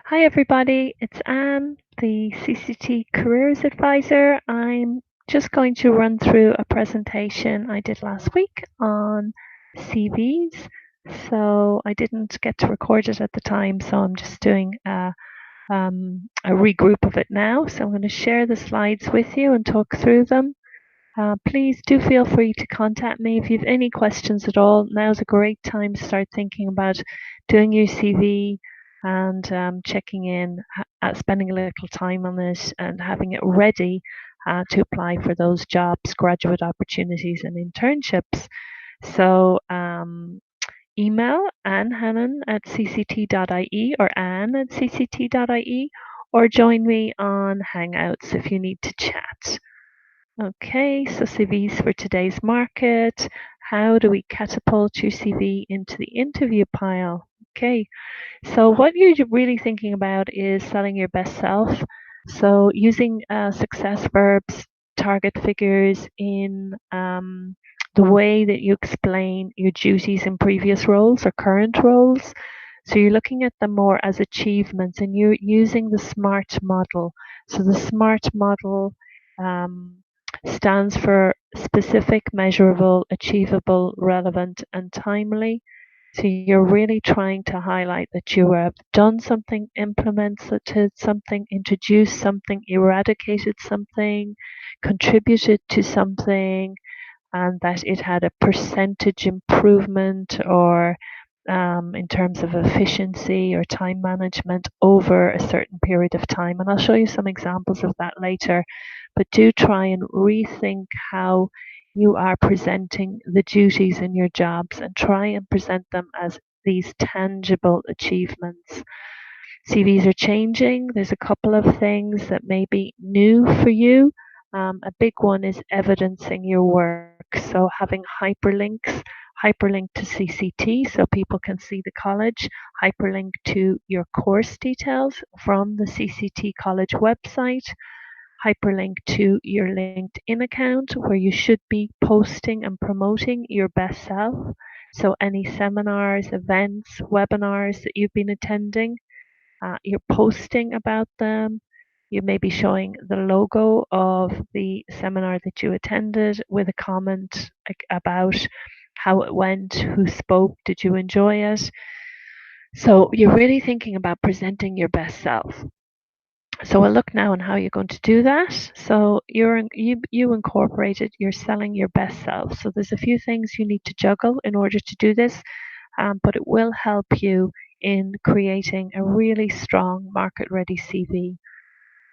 Hi everybody, it's Anne, the CCT Careers Advisor. I'm just going to run through a presentation I did last week on CVs. So I didn't get to record it at the time, so I'm just doing a regroup of it now. So I'm going to share the slides with you and talk through them. Please do feel free to contact me if you have any questions at all. Now's a great time to start thinking about doing your CV and checking in, spending a little time on it and having it ready to apply for those jobs, graduate opportunities and internships. So email Hannan at cct.ie or Anne at cct.ie or join me on Hangouts if you need to chat. Okay, so CVs for today's market. How do we catapult your CV into the interview pile? Okay, so what you're really thinking about is selling your best self. So using success verbs, target figures in the way that you explain your duties in previous roles or current roles. So you're looking at them more as achievements and you're using the SMART model. So the SMART model stands for specific, measurable, achievable, relevant, and timely. So you're really trying to highlight that you have done something, implemented something, introduced something, eradicated something, contributed to something, and that it had a percentage improvement or in terms of efficiency or time management over a certain period of time. And I'll show you some examples of that later. But do try and rethink how you are presenting the duties in your jobs and try and present them as these tangible achievements. CVs are changing. There's a couple of things that may be new for you. A big one is evidencing your work. So having hyperlinks, hyperlink to CCT so people can see the college, hyperlink to your course details from the CCT college website, hyperlink to your LinkedIn account where you should be posting and promoting your best self. So any seminars, events, webinars that you've been attending, you're posting about them. You may be showing the logo of the seminar that you attended with a comment about how it went, who spoke, did you enjoy it? So you're really thinking about presenting your best self. So we'll look now on how you're going to do that. So you incorporated, you're selling your best self. So there's a few things you need to juggle in order to do this, but it will help you in creating a really strong market ready CV.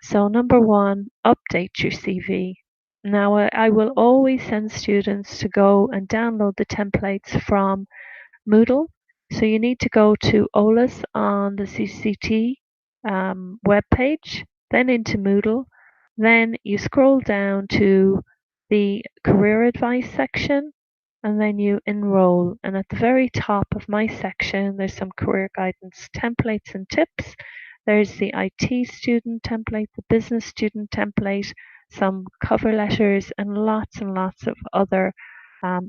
So number one, update your CV. Now I will always send students to go and download the templates from Moodle. So you need to go to OLAS on the CCT webpage, then into Moodle. Then you scroll down to the career advice section and then you enroll. And at the very top of my section, there's some career guidance templates and tips. There's the IT student template, the business student template, some cover letters, and lots of other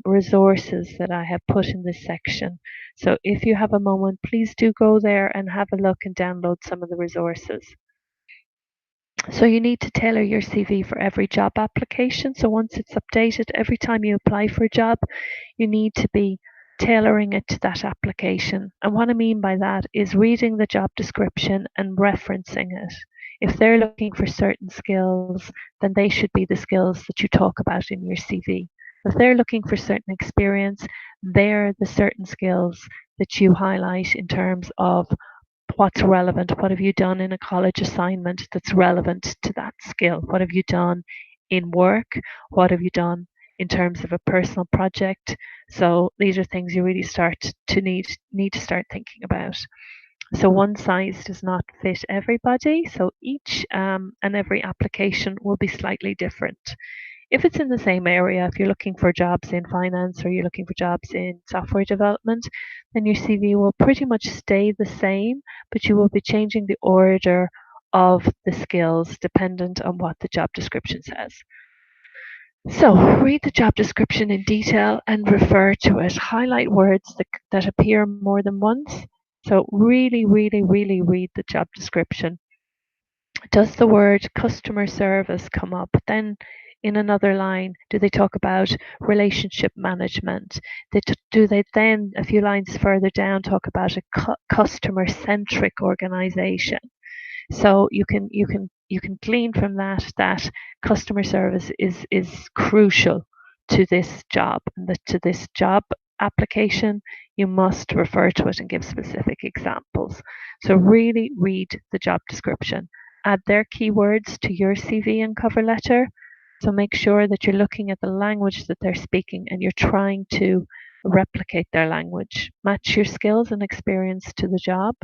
resources that I have put in this section. So if you have a moment, please do go there and have a look and download some of the resources. So you need to tailor your CV for every job application. So once it's updated, every time you apply for a job, you need to be tailoring it to that application. And what I mean by that is reading the job description and referencing it. If they're looking for certain skills, then they should be the skills that you talk about in your CV. If they're looking for certain experience, they're the certain skills that you highlight in terms of what's relevant. What have you done in a college assignment that's relevant to that skill? What have you done in work? What have you done in terms of a personal project? So these are things you really need to start thinking about. So one size does not fit everybody. So each and every application will be slightly different. If it's in the same area, if you're looking for jobs in finance or you're looking for jobs in software development, then your CV will pretty much stay the same, but you will be changing the order of the skills dependent on what the job description says. So read the job description in detail and refer to it. Highlight words that appear more than once. So really, really, really read the job description. Does the word customer service come up? Then in another line, do they talk about relationship management? Do they then, a few lines further down, talk about a customer centric organization? So you can glean from that that customer service is crucial to this job, and that to this job application you must refer to it and give specific examples. So really read the job description, add their keywords to your CV and cover letter. So make sure that you're looking at the language that they're speaking and you're trying to replicate their language. Match your skills and experience to the job.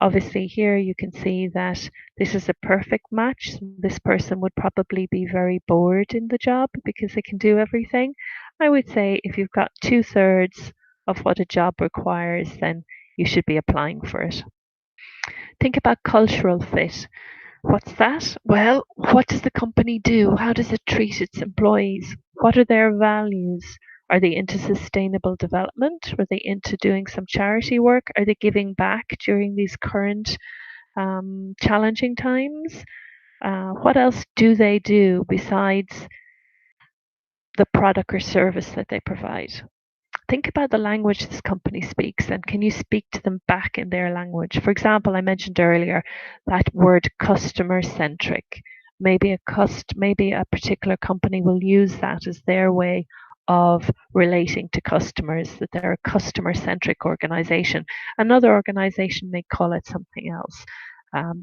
Obviously, here you can see that this is a perfect match. This person would probably be very bored in the job because they can do everything. I would say if you've got 2/3 of what a job requires, then you should be applying for it. Think about cultural fit. What's that? Well, what does the company do? How does it treat its employees? What are their values? Are they into sustainable development? Are they into doing some charity work? Are they giving back during these current challenging times? What else do they do besides the product or service that they provide? Think about the language this company speaks and can you speak to them back in their language? For example, I mentioned earlier that word customer centric. Maybe a particular company will use that as their way of relating to customers, that they're a customer centric organization. Another organization may call it something else.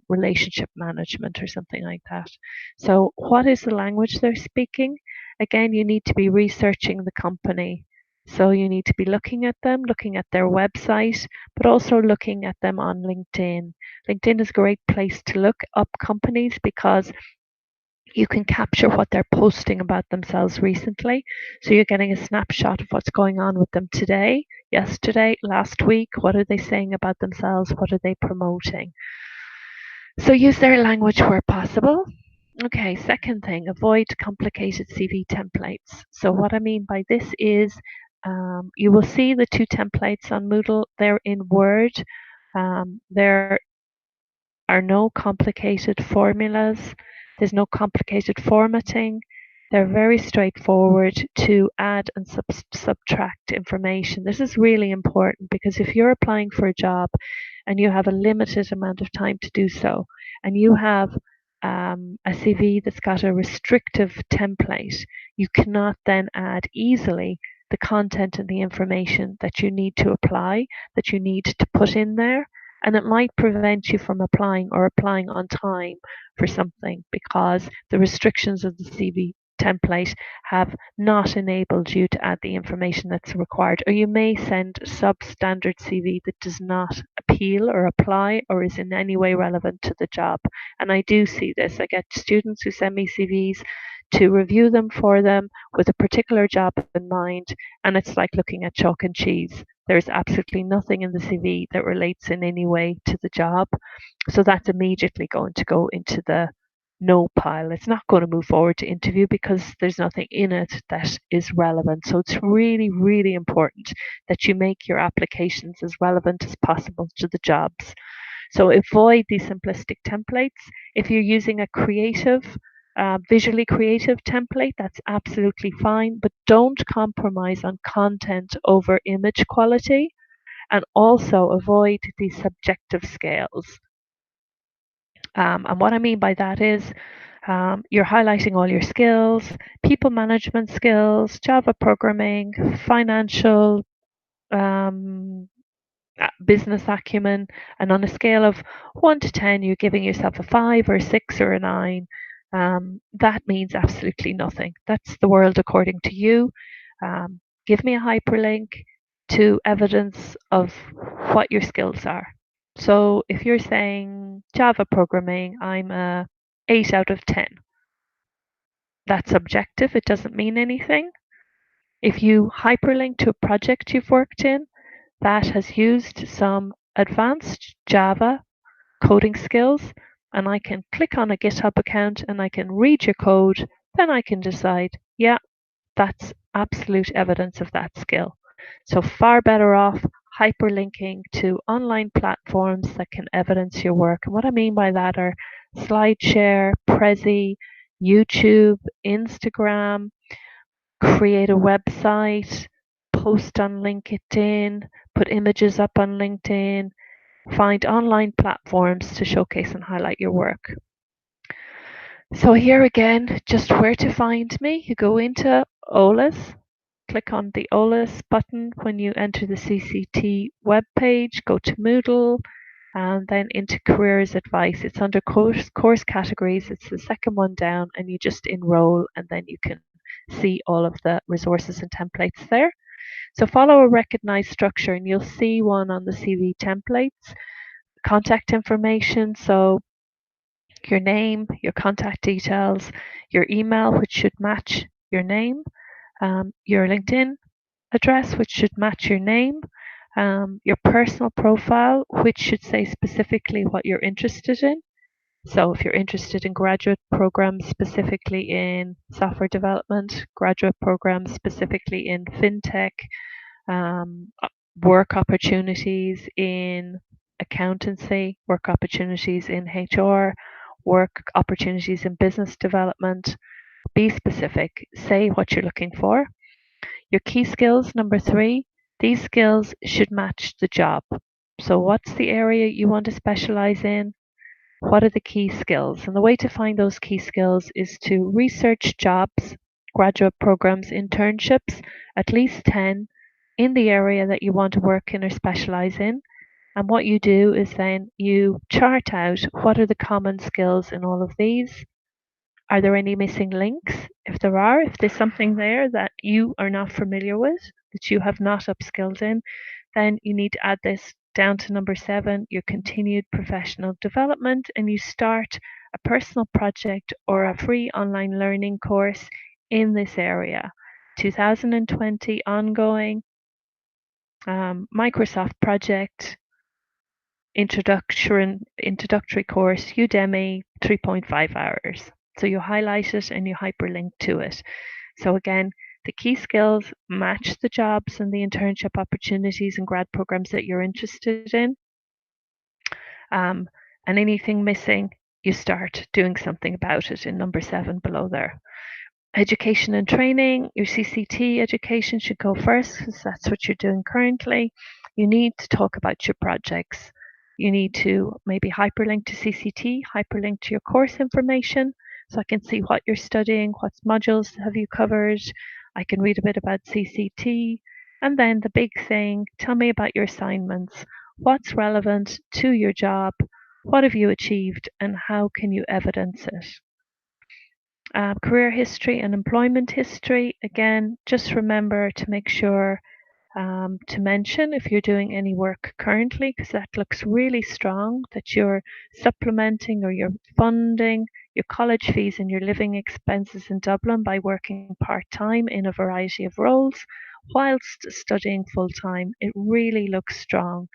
Relationship management or something like that. So, what is the language they're speaking? Again, you need to be researching the company, so you need to be looking at them, looking at their website, but also looking at them on LinkedIn. LinkedIn is a great place to look up companies because you can capture what they're posting about themselves recently. So you're getting a snapshot of what's going on with them today, yesterday, last week. What are they saying about themselves? What are they promoting? So use their language where possible. Okay, second thing, avoid complicated CV templates. So what I mean by this is you will see the two templates on Moodle. They're in Word. There are no complicated formulas. There's no complicated formatting. They're very straightforward to add and subtract information. This is really important because if you're applying for a job and you have a limited amount of time to do so, and you have a CV that's got a restrictive template, you cannot then add easily the content and the information that you need to apply, that you need to put in there. And it might prevent you from applying or applying on time for something because the restrictions of the CV template have not enabled you to add the information that's required, or you may send a substandard CV that does not appeal or apply or is in any way relevant to the job. And I do see this. I get students who send me CVs to review them for them with a particular job in mind, and it's like looking at chalk and cheese. There's absolutely nothing in the CV that relates in any way to the job. So that's immediately going to go into the no pile. It's not going to move forward to interview because there's nothing in it that is relevant. So it's really, really important that you make your applications as relevant as possible to the jobs. So avoid these simplistic templates. If you're using a creative, visually creative template, that's absolutely fine, but don't compromise on content over image quality, and also avoid these subjective scales. And what I mean by that is you're highlighting all your skills, people management skills, Java programming, financial, um, business acumen, and on a scale of 1 to 10, you're giving yourself a 5 or a 6 or a 9. That means absolutely nothing. That's the world according to you. Give me a hyperlink to evidence of what your skills are. So if you're saying Java programming, I'm a 8 out of 10. That's subjective. It doesn't mean anything. If you hyperlink to a project you've worked in that has used some advanced Java coding skills, and I can click on a GitHub account and I can read your code, then I can decide, yeah, that's absolute evidence of that skill. So far better off hyperlinking to online platforms that can evidence your work. And what I mean by that are SlideShare, Prezi, YouTube, Instagram, create a website, post on LinkedIn, put images up on LinkedIn, find online platforms to showcase and highlight your work. So here again, just where to find me. You go into OLAS, click on the OLAS button when you enter the CCT webpage, go to Moodle, and then into careers advice. It's under course categories. It's the second one down, and you just enroll, and then you can see all of the resources and templates there. So follow a recognized structure, and you'll see one on the CV templates, contact information. So your name, your contact details, your email, which should match your name, your LinkedIn address, which should match your name, your personal profile, which should say specifically what you're interested in. So if you're interested in graduate programs specifically in software development, graduate programs specifically in fintech, work opportunities in accountancy, work opportunities in HR, work opportunities in business development, be specific, say what you're looking for. Your key skills, number 3, these skills should match the job. So what's the area you want to specialize in? What are the key skills? And the way to find those key skills is to research jobs, graduate programs, internships, at least 10 in the area that you want to work in or specialize in. And what you do is then you chart out what are the common skills in all of these. Are there any missing links? If there are, if there's something there that you are not familiar with, that you have not upskilled in, then you need to add this down to number 7, your continued professional development, and you start a personal project or a free online learning course in this area. 2020 ongoing Microsoft project, introductory course, Udemy, 3.5 hours. So you highlight it and you hyperlink to it. So again, the key skills match the jobs and the internship opportunities and grad programs that you're interested in. And anything missing, you start doing something about it in number 7 below there. Education and training, your CCT education should go first because that's what you're doing currently. You need to talk about your projects. You need to maybe hyperlink to CCT, hyperlink to your course information so I can see what you're studying, what modules have you covered. I can read a bit about CCT. And then the big thing, tell me about your assignments. What's relevant to your job? What have you achieved and how can you evidence it? Career history and employment history, again, just remember to make sure to mention if you're doing any work currently, because that looks really strong, that you're supplementing or you're funding your college fees and your living expenses in Dublin by working part-time in a variety of roles whilst studying full-time. It really looks strong.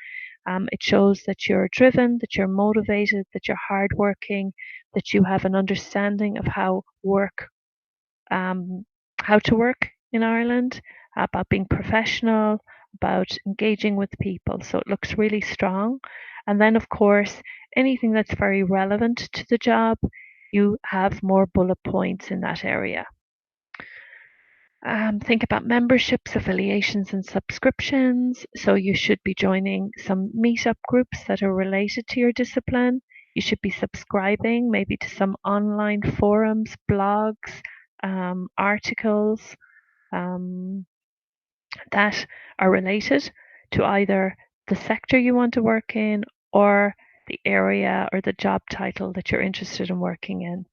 It shows that you're driven, that you're motivated, that you're hardworking, that you have an understanding of how to work in Ireland, about being professional, about engaging with people. So it looks really strong. And then, of course, anything that's very relevant to the job, you have more bullet points in that area. Think about memberships, affiliations, and subscriptions. So you should be joining some meetup groups that are related to your discipline. You should be subscribing maybe to some online forums, blogs, articles that are related to either the sector you want to work in or the area or the job title that you're interested in working in.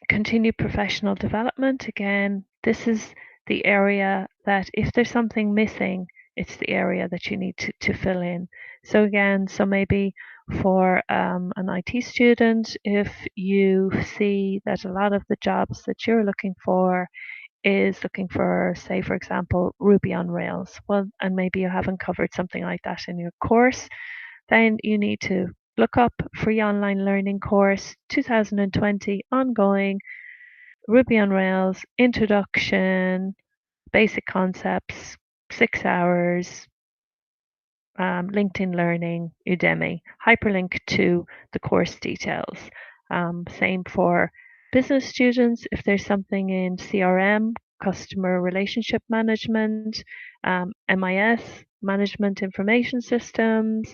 Continue professional development. Again, this is the area that if there's something missing, it's the area that you need to fill in. So again, so maybe for an IT student, if you see that a lot of the jobs that you're looking for is looking for, say, for example, Ruby on Rails, well, and maybe you haven't covered something like that in your course, then you need to look up free online learning course 2020 ongoing Ruby on Rails introduction, basic concepts, 6 hours, LinkedIn Learning, Udemy, hyperlink to the course details. Same for business students. If there's something in CRM, customer relationship management, MIS, management information systems,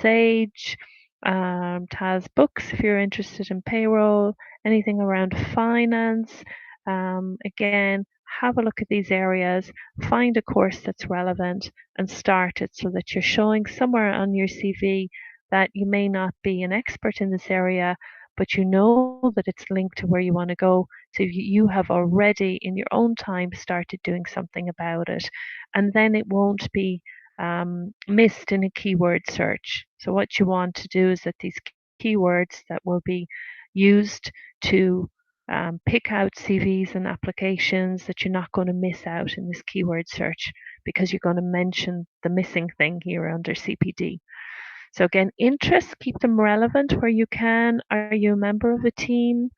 Sage, TAS books if you're interested in payroll, anything around finance. Again, have a look at these areas, find a course that's relevant and start it so that you're showing somewhere on your CV that you may not be an expert in this area, but you know that it's linked to where you want to go. So you have already in your own time started doing something about it. And then it won't be missed in a keyword search. So what you want to do is that these keywords that will be used to pick out CVs and applications that you're not going to miss out in this keyword search because you're going to mention the missing thing here under CPD. So again, interests, keep them relevant where you can. Are you a member of a team,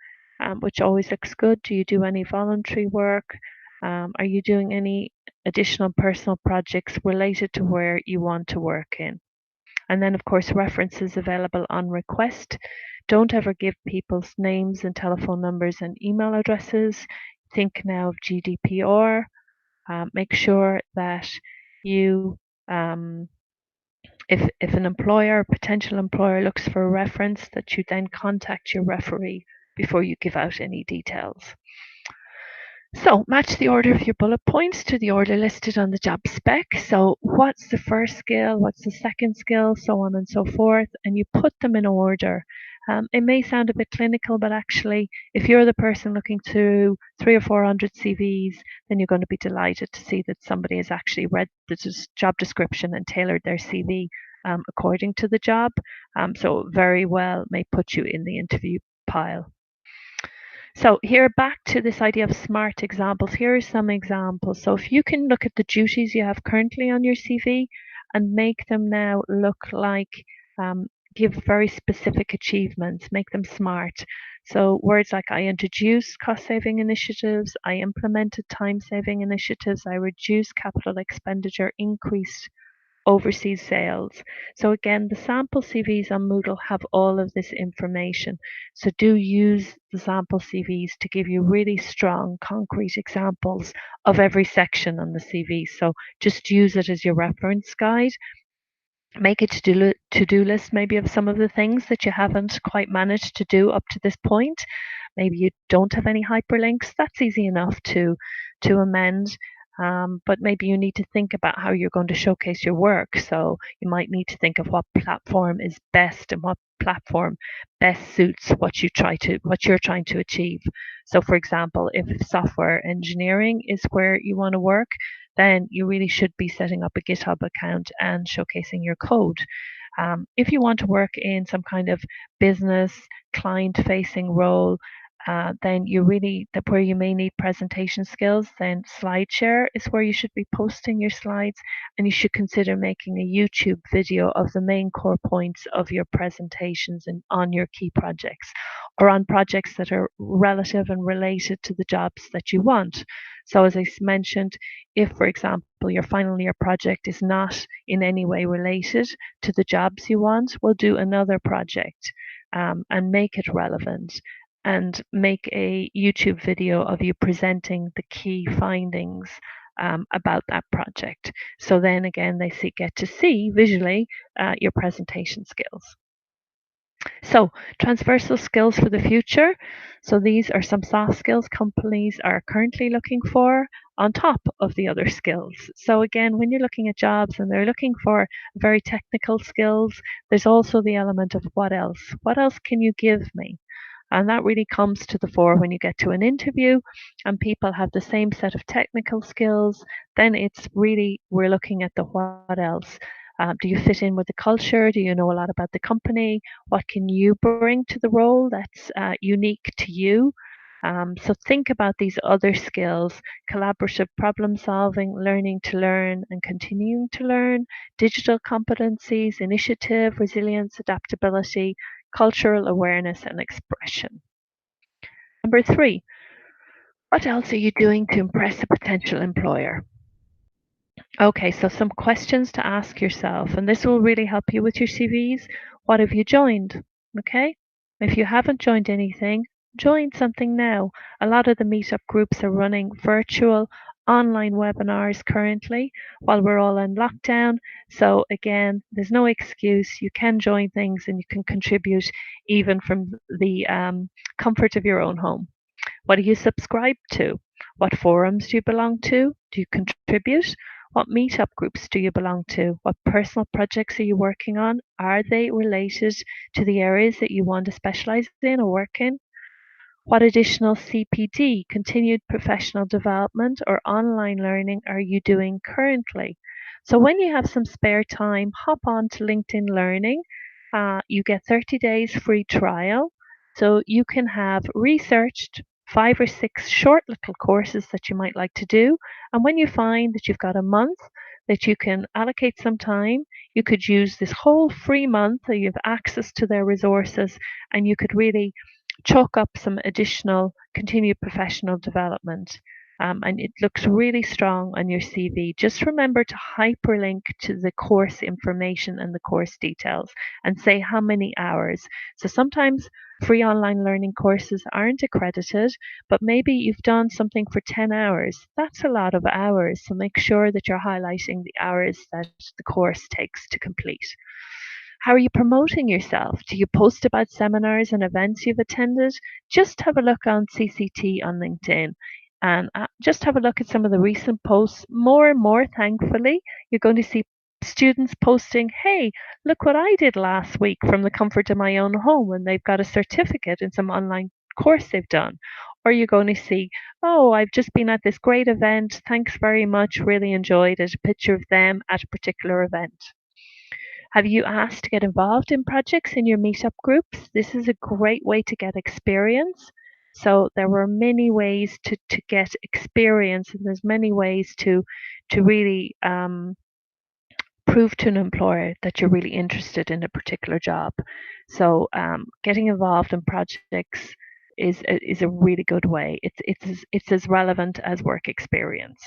which always looks good? Do you do any voluntary work? Are you doing any additional personal projects related to where you want to work in? And then, of course, references available on request. Don't ever give people's names and telephone numbers and email addresses. Think now of GDPR. Make sure that you if an employer, potential employer looks for a reference, that you then contact your referee before you give out any details. So match the order of your bullet points to the order listed on the job spec. So what's the first skill? What's the second skill? So on and so forth. And you put them in order. It may sound a bit clinical, but actually, if you're the person looking through 300 or 400 CVs, then you're going to be delighted to see that somebody has actually read the job description and tailored their CV according to the job. So very well may put you in the interview pile. So here back to this idea of smart examples. Here are some examples. So if you can look at the duties you have currently on your CV and make them now look like, give very specific achievements, make them smart. So words like I introduced cost saving initiatives, I implemented time saving initiatives, I reduced capital expenditure, increased overseas sales. So again, the sample CVs on Moodle have all of this information. So do use the sample CVs to give you really strong, concrete examples of every section on the CV. So just use it as your reference guide. Make a to-do list maybe of some of the things that you haven't quite managed to do up to this point. Maybe you don't have any hyperlinks. That's easy enough to amend. But maybe you need to think about how you're going to showcase your work. So you might need to think of what platform is best and what platform best suits what you're trying to achieve. So for example, if software engineering is where you want to work, then you really should be setting up a GitHub account and showcasing your code. If you want to work in some kind of business client facing role, then you really, where you may need presentation skills, then SlideShare is where you should be posting your slides, and you should consider making a YouTube video of the main core points of your presentations and on your key projects, or on projects that are relative and related to the jobs that you want. So as I mentioned, if, for example, your final year project is not in any way related to the jobs you want, we'll do another project and make it relevant, and make a YouTube video of you presenting the key findings about that project. So then again, they get to see visually your presentation skills. So transversal skills for the future. So these are some soft skills companies are currently looking for on top of the other skills. So again, when you're looking at jobs and they're looking for very technical skills, there's also the element of what else? What else can you give me? And that really comes to the fore when you get to an interview and people have the same set of technical skills. Then it's really, we're looking at the what else. Do you fit in with the culture? Do you know a lot about the company? What can you bring to the role that's unique to you? So think about these other skills: collaborative problem solving, learning to learn and continuing to learn, digital competencies, initiative, resilience, adaptability, cultural awareness and expression. Number 3, what else are you doing to impress a potential employer? Okay, so some questions to ask yourself, and this will really help you with your CVs. What have you joined? Okay, if you haven't joined anything, join something now. A lot of the meetup groups are running virtual online webinars currently while we're all in lockdown. So, again, there's no excuse. You can join things and you can contribute even from the comfort of your own home. What do you subscribe to? What forums do you belong to? Do you contribute? What meetup groups do you belong to? What personal projects are you working on? Are they related to the areas that you want to specialize in or work in? What additional CPD, continued professional development, or online learning are you doing currently? So, when you have some spare time, hop on to LinkedIn Learning. You get 30 days free trial. So, you can have researched 5 or 6 short little courses that you might like to do. And when you find that you've got a month that you can allocate some time, you could use this whole free month, so you have access to their resources, and you could really chalk up some additional continued professional development. And it looks really strong on your CV. Just remember to hyperlink to the course information and the course details and say how many hours. So sometimes free online learning courses aren't accredited, but maybe you've done something for 10 hours. That's a lot of hours. So make sure that you're highlighting the hours that the course takes to complete. How are you promoting yourself? Do you post about seminars and events you've attended? Just have a look on CCT on LinkedIn and just have a look at some of the recent posts. More and more, thankfully, you're going to see students posting, hey, look what I did last week from the comfort of my own home, and they've got a certificate in some online course they've done. Or you're going to see, oh, I've just been at this great event. Thanks very much. Really enjoyed it. A picture of them at a particular event. Have you asked to get involved in projects in your meetup groups? This is a great way to get experience. So there were many ways to get experience, and there's many ways to really prove to an employer that you're really interested in a particular job. So getting involved in projects is a really good way. It's as relevant as work experience.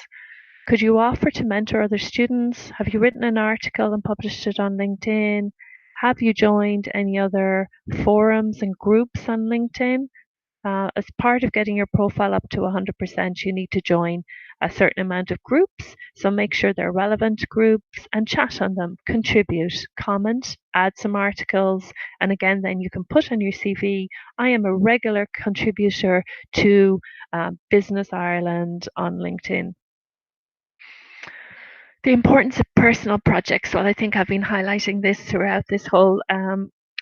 Could you offer to mentor other students? Have you written an article and published it on LinkedIn? Have you joined any other forums and groups on LinkedIn? As part of getting your profile up to 100%, you need to join a certain amount of groups. So make sure they're relevant groups and chat on them, contribute, comment, add some articles. And again, then you can put on your CV, I am a regular contributor to Business Ireland on LinkedIn. The importance of personal projects. Well, I think I've been highlighting this throughout this whole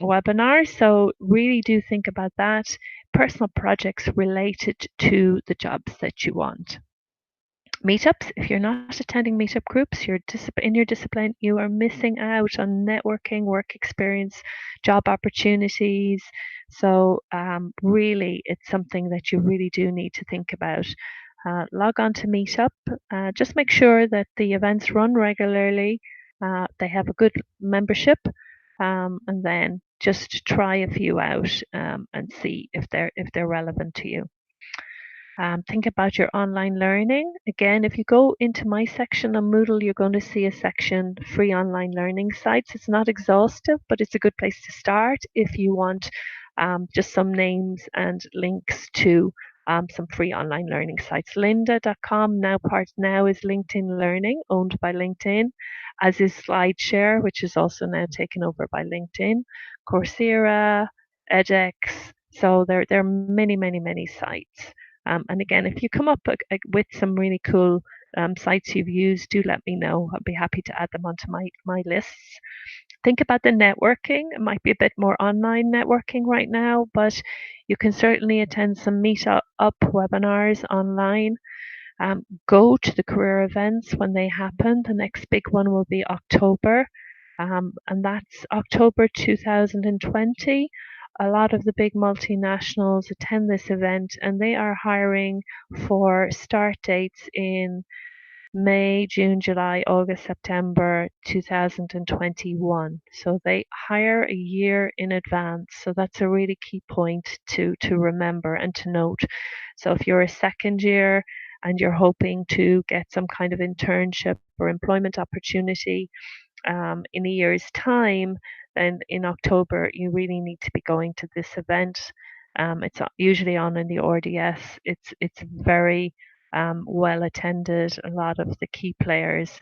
webinar. So really do think about that. Personal projects related to the jobs that you want. Meetups. If you're not attending meetup groups, you're in your discipline, you are missing out on networking, work experience, job opportunities. So really, it's something that you really do need to think about. Log on to Meetup. Just make sure that the events run regularly. They have a good membership, and then just try a few out and see if they're relevant to you. Think about your online learning. Again, if you go into my section on Moodle, you're going to see a section free online learning sites. It's not exhaustive, but it's a good place to start if you want just some names and links to some free online learning sites. Lynda.com now is LinkedIn Learning, owned by LinkedIn, as is SlideShare, which is also now taken over by LinkedIn, Coursera, edX. So there are many, many, many sites. And again, if you come up with some really cool sites you've used, do let me know. I'd be happy to add them onto my lists. Think about the networking. It might be a bit more online networking right now, but you can certainly attend some meetup webinars online. Go to the career events when they happen. The next big one will be October, and that's October 2020. A lot of the big multinationals attend this event, and they are hiring for start dates in May, June, July, August, September 2021. So they hire a year in advance. So that's a really key point to remember and to note. So if you're a second year and you're hoping to get some kind of internship or employment opportunity in a year's time, then in October you really need to be going to this event. It's usually on in the RDS. It's very well attended. A lot of the key players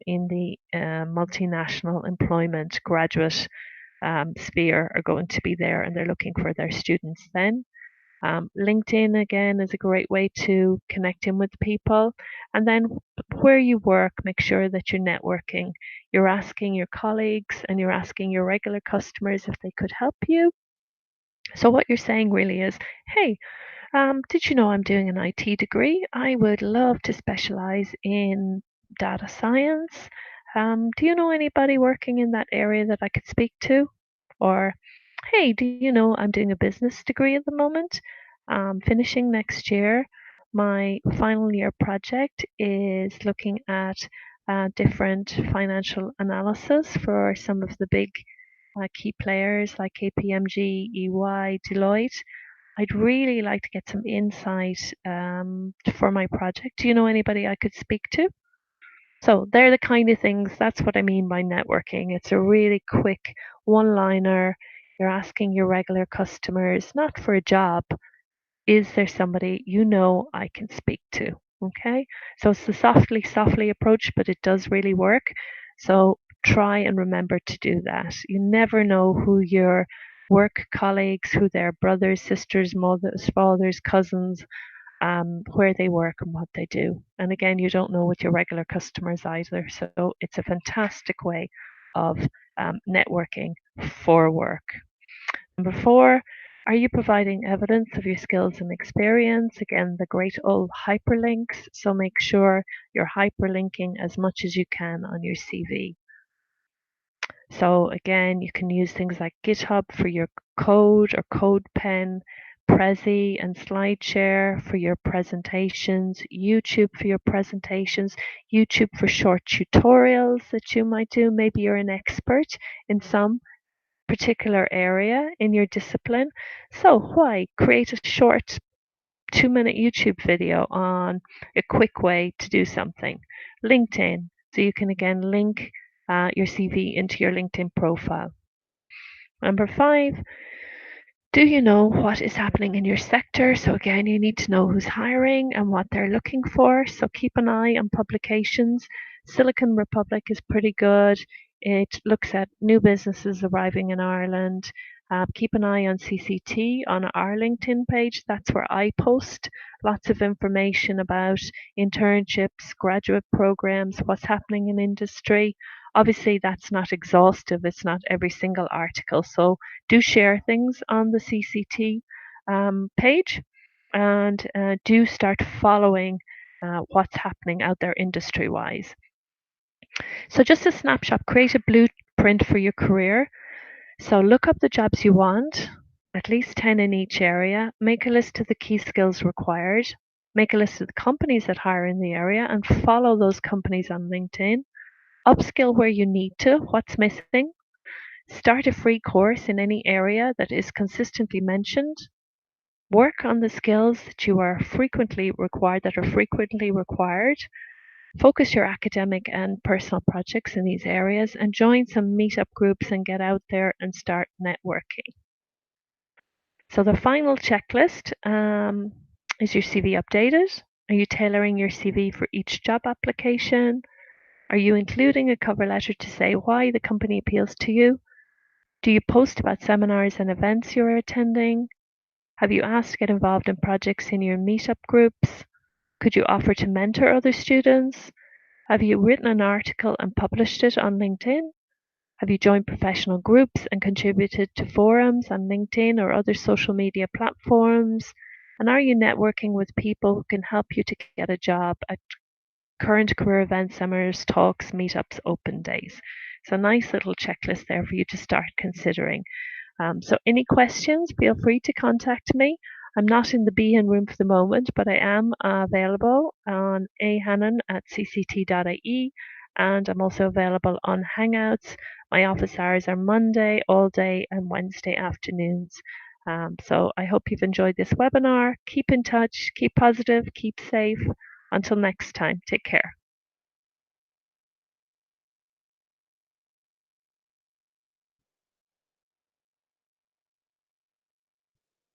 in the multinational employment graduate sphere are going to be there, and they're looking for their students then. LinkedIn again is a great way to connect in with people. And then where you work, make sure that you're networking. You're asking your colleagues and you're asking your regular customers if they could help you. So what you're saying really is, hey, did you know I'm doing an IT degree? I would love to specialize in data science. Do you know anybody working in that area that I could speak to? Or, hey, do you know I'm doing a business degree at the moment? Finishing next year. My final year project is looking at different financial analysis for some of the big key players like KPMG, EY, Deloitte. I'd really like to get some insight for my project. Do you know anybody I could speak to? So they're the kind of things, that's what I mean by networking. It's a really quick one liner. You're asking your regular customers, not for a job, is there somebody you know I can speak to? Okay. So it's the softly approach, but it does really work. So try and remember to do that. You never know who your work colleagues, who their brothers, sisters, mothers, fathers, cousins, where they work and what they do. And again, you don't know with your regular customers either. So it's a fantastic way of networking for work. Number 4, are you providing evidence of your skills and experience? Again, the great old hyperlinks. So make sure you're hyperlinking as much as you can on your CV. So again, you can use things like GitHub for your code or CodePen, Prezi and SlideShare for your presentations, YouTube for your presentations, YouTube for short tutorials that you might do. Maybe you're an expert in some particular area in your discipline. So why create a short 2-minute YouTube video on a quick way to do something? LinkedIn, so you can again link your CV into your LinkedIn profile. Number 5, do you know what is happening in your sector? So again, you need to know who's hiring and what they're looking for. So keep an eye on publications. Silicon Republic is pretty good. It looks at new businesses arriving in Ireland. Keep an eye on CCT on our LinkedIn page. That's where I post lots of information about internships, graduate programs, what's happening in industry. Obviously, that's not exhaustive. It's not every single article. So do share things on the CCT page, and do start following what's happening out there industry wise. So just a snapshot, create a blueprint for your career. So look up the jobs you want, at least 10 in each area, make a list of the key skills required, make a list of the companies that hire in the area and follow those companies on LinkedIn, upskill where you need to, what's missing, start a free course in any area that is consistently mentioned. Work on the skills that are frequently required. Focus your academic and personal projects in these areas and join some meetup groups and get out there and start networking. So the final checklist is your CV updated? Are you tailoring your CV for each job application? Are you including a cover letter to say why the company appeals to you? Do you post about seminars and events you're attending? Have you asked to get involved in projects in your meetup groups? Could you offer to mentor other students? Have you written an article and published it on LinkedIn? Have you joined professional groups and contributed to forums on LinkedIn or other social media platforms? And are you networking with people who can help you to get a job at current career events, seminars, talks, meetups, open days? So nice little checklist there for you to start considering. So any questions, feel free to contact me. I'm not in the Behan room for the moment, but I am available on hannan@cct.ie, and I'm also available on Hangouts. My office hours are Monday all day and Wednesday afternoons So I hope you've enjoyed this webinar. Keep in touch, keep positive, keep safe. Until next time, take care.